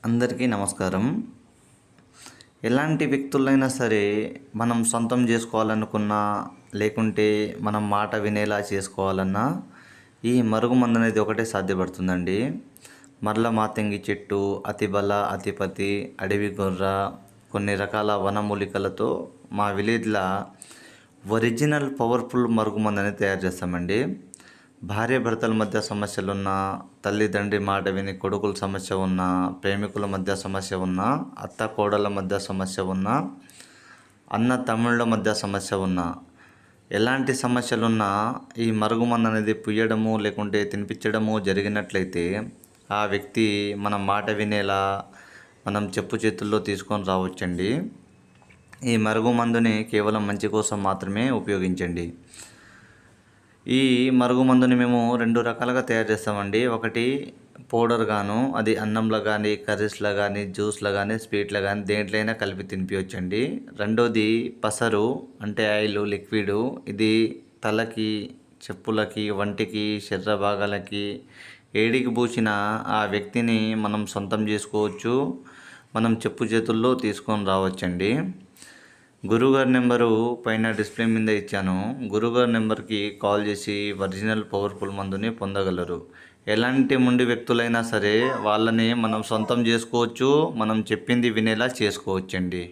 అందరికీ నమస్కారం. ఎలాంటి వ్యక్తులైనా సరే మనం సొంతం చేసుకోవాలనుకున్నా, లేకుంటే మనం మాట వినేలా చేసుకోవాలన్నా ఈ మరుగుమందు అనేది ఒకటే సాధ్యపడుతుందండి. మరల మాతంగి చెట్టు, అతిబల, అతిపతి, అడవి గొర్ర, కొన్ని రకాల వనమూలికలతో మా విలేజ్‌ల ఒరిజినల్ పవర్‌ఫుల్ మరుగుమందు అనేది తయారు చేస్తామండి. భార్యాభర్తల మధ్య సమస్యలున్నా, తల్లిదండ్రి మాట విని కొడుకుల సమస్య ఉన్నా, ప్రేమికుల మధ్య సమస్య ఉన్నా, అత్త కోడళ్ళ మధ్య సమస్య ఉన్నా, అన్న తమ్ముళ్ళ మధ్య సమస్య ఉన్నా, ఎలాంటి సమస్యలున్నా ఈ మరుగుమందు అనేది పుయ్యడము లేకుంటే తినిపించడము జరిగినట్లయితే ఆ వ్యక్తి మన మాట వినేలా మనం చెప్పు చేతుల్లో తీసుకొని రావచ్చండి. ఈ మరుగుమందుని కేవలం మంచి కోసం మాత్రమే ఉపయోగించండి. ఈ మరుగుమందుని మేము 2 రకాలుగా తయారు చేస్తామండి. ఒకటి పౌడర్ గాను, అది అన్నంలో కానీ, కర్రీస్‌లో కానీ, జ్యూస్‌లో కానీ, స్వీట్‌లో కానీ దేంట్లో అయినా కలిపి తినిపియొచ్చండి. రెండోది పసరు అంటే ఆయిల్ లిక్విడు. ఇది తలకి, చెప్పులకి, వంటికి, శరీర భాగాలకి ఏడికి పూసిన ఆ వ్యక్తిని మనం సొంతం చేసుకోవచ్చు. మనం చెప్పు చేతుల్లో తీసుకొని రావచ్చండి. గురువుగారి నెంబరు పైన డిస్ప్లే మీద ఇచ్చాను. గురువుగారి నెంబర్కి కాల్ చేసి ఒరిజినల్ పవర్ఫుల్ మందుని పొందగలరు. ఎలాంటి మొండి వ్యక్తులైనా సరే వాళ్ళని మనం సొంతం చేసుకోవచ్చు. మనం చెప్పింది వినేలా చేసుకోవచ్చండి.